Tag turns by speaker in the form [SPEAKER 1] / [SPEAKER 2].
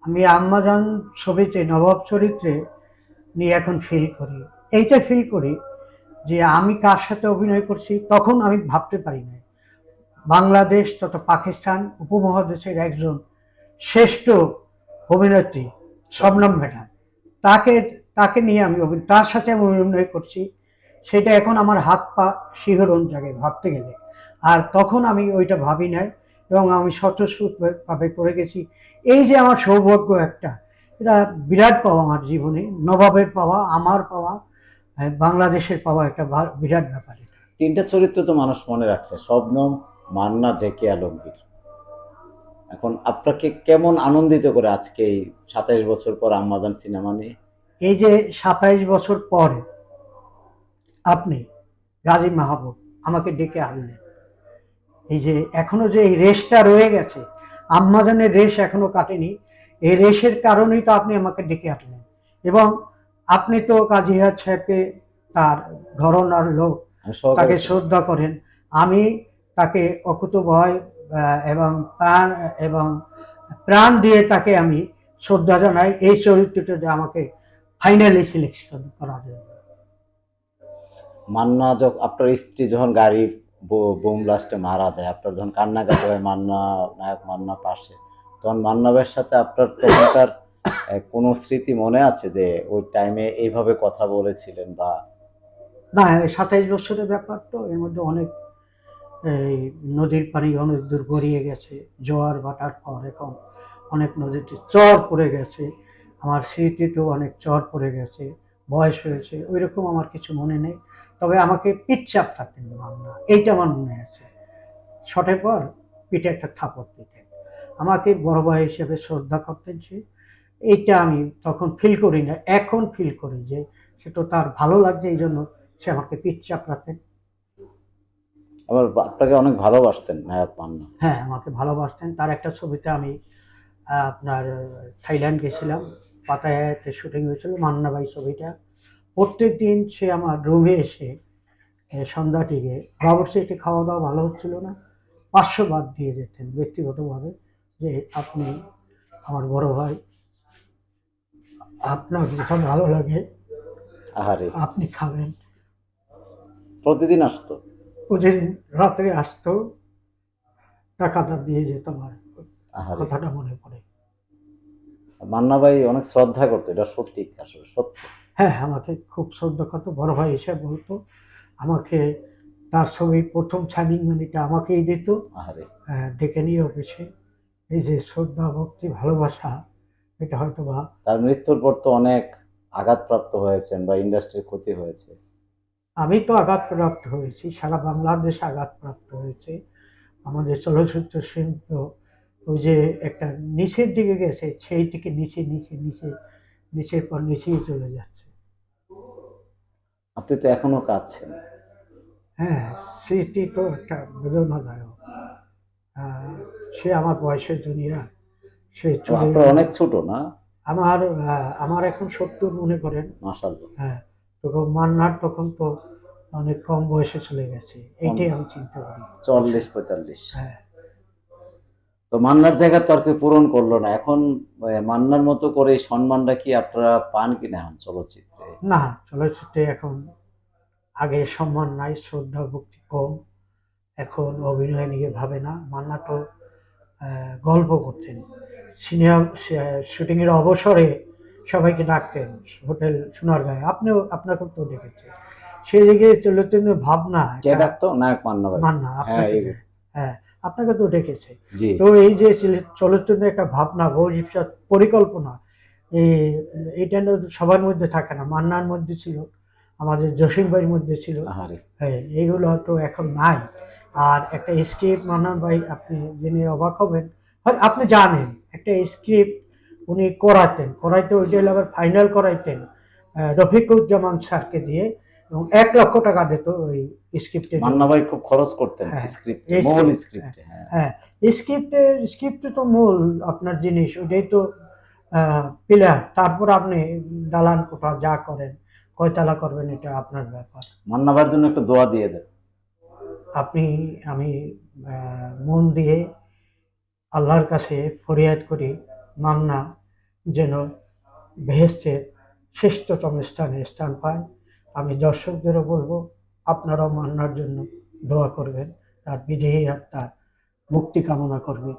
[SPEAKER 1] আমি আম্মাজান ছবিতে নবাব চরিত্রে নিয়ে এখন ফিল করি। এইটা ফিল করি যে আমি কার সাথে অভিনয় করছি তখন আমি ভাবতে পারি না। বাংলাদেশ তথা পাকিস্তান উপমহাদেশের একজন শ্রেষ্ঠ অভিনেত্রী শবনম ম্যাডাম, তাকে তাকে নিয়ে আমি তার সাথে আমি অভিনয় করছি। সেটা এখন আমার হাত পা শিহরণ জাগে ভাবতে গেলে। আর তখন আমি ওইটা ভাবি নাই এবং আমি স্বতঃস্ফূর্তভাবে করে গেছি। এই যে আমার সৌভাগ্য একটা, এটা বিরাট পাওয়া আমার জীবনে, নবাবের পাওয়া, আমার পাওয়া, বাংলাদেশের পাওয়া একটা বিরাট ব্যাপার এটা।
[SPEAKER 2] তিনটা চরিত্র তো মানুষ মনে রাখছে, শবনম, মান্না, জেকে আলমগীর। এখন আপনাকে কেমন আনন্দিত করে আজকে এই 27 বছর পর আম্মাজান সিনেমা নিয়ে?
[SPEAKER 1] এই যে 27 বছর পরে আপনি গাজী মাহবুব আমাকে ডেকে আনলেন, এই যে এখনো যে এই রেশটা রয়ে গেছে, আম্মাজানের রেশ এখনো কাটেনি, এই রেশের কারণেই তো আপনি আমাকে ডেকে আনলেন। এবং আপনি তো কাজী হায়াৎ সাহেবকে, তার ঘরনার লোক,
[SPEAKER 2] আমি সহকারী
[SPEAKER 1] তাকে
[SPEAKER 2] ছিলাম।
[SPEAKER 1] শ্রদ্ধা করেন। আমি তাকে অকুতোভয় এবং প্রাণ এবং প্রাণ দিয়ে তাকে আমি শ্রদ্ধা জানাই এই চরিত্রটাতে আমাকে ফাইনালি সিলেকশন করার জন্য।
[SPEAKER 2] মান্না যখন আপনার স্ত্রী যখন গাড়ি বোম ব্লাস্টে মারা যায়, আপনার যখন কান্নাকাটি হয়, মান্না নায়ক মান্না পাশে, তখন মান্না ভাইয়ের সাথে আপনার তখনকার কোনো স্মৃতি মনে আছে যে ওই টাইমে এইভাবে কথা বলেছিলেন বা?
[SPEAKER 1] না, 27 বছরের ব্যাপার তো, এর মধ্যে অনেক এই নদীর পানি অনেক দূর গড়িয়ে গেছে। জোয়ার ভাটার পর এখন অনেক নদীতে চর পড়ে গেছে, আমার স্মৃতিতেও অনেক চর পড়ে গেছে, বয়স হয়েছে, ওই রকম আমার কিছু মনে নেই। তবে আমাকে পিঠ থাকতেন মামলা, এইটা আমার মনে আছে। শটের পর পিঠে একটা থাপড় দিতেন, আমাকে বড় ভাই হিসেবে শ্রদ্ধা করতেন সে। এইটা আমি তখন ফিল করি না, এখন ফিল করি যে সে তো তার ভালো লাগছে এই জন্য সে আমাকে পিঠ চাপড়াতেন।
[SPEAKER 2] আবার আপনাকে অনেক ভালোবাসতেন নায়ক মান্না।
[SPEAKER 1] হ্যাঁ, আমাকে ভালোবাসতেন। তার একটা ছবিতে আমি আপনার থাইল্যান্ড গেছিলাম, পাতায়াতে শুটিং হয়েছিল মান্না ভাই ছবিটা। প্রত্যেক দিন সে আমার রুমে এসে সন্ধ্যা থেকে, বাবুর্চি একটি খাওয়া দাওয়া ভালো হচ্ছিল না, 500 বাদ দিয়ে যেতেন ব্যক্তিগতভাবে, যে আপনি আমার বড় ভাই, আপনার যেটা ভালো লাগে
[SPEAKER 2] আহারে,
[SPEAKER 1] আপনি খাবেন।
[SPEAKER 2] প্রতিদিন আসতো?
[SPEAKER 1] প্রতিদিন রাত্রে আসতো, টাকাটা দিয়ে যেত আমার।
[SPEAKER 2] আহারে,
[SPEAKER 1] কথাটা মনে পড়ে।
[SPEAKER 2] মান্না ভাই অনেক শ্রদ্ধা করতো, এটা সত্যি, আসলে সত্য।
[SPEAKER 1] হ্যাঁ, আমাকে খুব শ্রদ্ধা করতো, বড় ভাই হিসেবে বলতো আমাকে। তার ছবির প্রথম ছানি মানিটা আমাকেই দিত,
[SPEAKER 2] আহারে,
[SPEAKER 1] ডেকে নিয়ে অফিসে। এই যে শ্রদ্ধা, ভক্তি, ভালোবাসা, এটা হয়তো বা।
[SPEAKER 2] তার মৃত্যুর পর তো অনেক আঘাতপ্রাপ্ত হয়েছেন বা ইন্ডাস্ট্রির ক্ষতি হয়েছে।
[SPEAKER 1] আমি তো আঘাতপ্রাপ্ত হয়েছি, সারা বাংলাদেশ আঘাতপ্রাপ্ত হয়েছে। আমাদের চলচ্চিত্র শিল্প ওই যে একটা নিচের দিকে গেছে, সেই থেকে নিচে নিচে নিচে, নিচের পর নিচেই চলে যাচ্ছে।
[SPEAKER 2] আপনি তো এখনো কাঁদছেন।
[SPEAKER 1] হ্যাঁ, স্মৃতি তো একটা বেদনাদায়ক। আহ, সে আমার বয়সের জুনিয়র, সে চলে
[SPEAKER 2] আপনার
[SPEAKER 1] গেল।
[SPEAKER 2] অনেক ছোট না?
[SPEAKER 1] আমার এখন 70 মনে করেন।
[SPEAKER 2] মাশাআল্লাহ।
[SPEAKER 1] হ্যাঁ, তখন মান্নার তখন তো অনেক কম বয়সে চলে গেছে, এইটাই আমি চিন্তা করি।
[SPEAKER 2] 40-45।
[SPEAKER 1] হ্যাঁ।
[SPEAKER 2] তো মান্নার জায়গা তো আর কেউ পূরণ করলো না এখন। মান্নার মতো করে এই সম্মানটা কি আপনারা পান কিনা এখন চলচ্চিত্রে?
[SPEAKER 1] না, চলচ্চিত্রে এখন আগের সম্মান নাই, শ্রদ্ধা ভক্তি কম। এখন অভিনয় নিয়ে ভাবে না। মান্না তো গল্প করতেন, সিনেমা শুটিং এর অবসরে সবাইকে ডাকতেন হোটেল সোনারগাঁয়ে, আপনিও আপনাকেও তো ডেকেছে। সেদিকে চলতেন ভাবনা
[SPEAKER 2] কে
[SPEAKER 1] একটা।
[SPEAKER 2] ডাকতো? নায়ক মান্না ভাই।
[SPEAKER 1] মান্না
[SPEAKER 2] হ্যাঁ,
[SPEAKER 1] আপনাকে
[SPEAKER 2] এই।
[SPEAKER 1] হ্যাঁ, আপনাকে তো ডেকেছে।
[SPEAKER 2] জি।
[SPEAKER 1] তো এই যে চলচ্চিত্রের একটা ভাবনা, ভবিষ্যৎ পরিকল্পনা, এই এটা না সবার মধ্যে থাকে না, মান্নার মধ্যে ছিল, আমাদের জসিম ভাইয়ের মধ্যে ছিল।
[SPEAKER 2] আহারে।
[SPEAKER 1] হ্যাঁ, এইগুলো তো এখন নাই। আর একটা স্ক্রিপ্ট মান্নান ভাই, আপনি জেনে অবাক হবেন, হয় আপনি জানেন, একটা স্ক্রিপ্ট উনি করাতেন, করাইতে ওইটা আবার ফাইনাল করাইতেন রফিকুজ্জামান স্যারকে দিয়ে, এবং 1 লক্ষ টাকা দিত ওই স্ক্রিপ্টের জন্য।
[SPEAKER 2] মান্না ভাই খুব খরচ করতেন
[SPEAKER 1] হ্যাঁ,
[SPEAKER 2] স্ক্রিপ্টে,
[SPEAKER 1] এই
[SPEAKER 2] মূল
[SPEAKER 1] স্ক্রিপ্ট, হ্যাঁ,
[SPEAKER 2] স্ক্রিপ্টে। হ্যাঁ।
[SPEAKER 1] হ্যাঁ, স্ক্রিপ্টে তো মূল আপনার জিনিস ওইটাই তো, পিলার। তারপর আপনি দালান কোঠা যা করেন, কয়তলা করবেন, এটা আপনার ব্যাপার।
[SPEAKER 2] মান্না ভাইয়ের জন্য একটু দোয়া দিয়ে দেন।
[SPEAKER 1] আপনি, আমি মন দিয়ে আল্লাহর কাছে ফরিয়াদ করি, মান্না যেন বেহেশতের শ্রেষ্ঠতম স্থানে স্থান পায়। আমি দর্শকদেরও বলবো আপনারাও মান্নার জন্য দোয়া করবেন, তার বিদেহী আত্মার মুক্তি কামনা করবেন।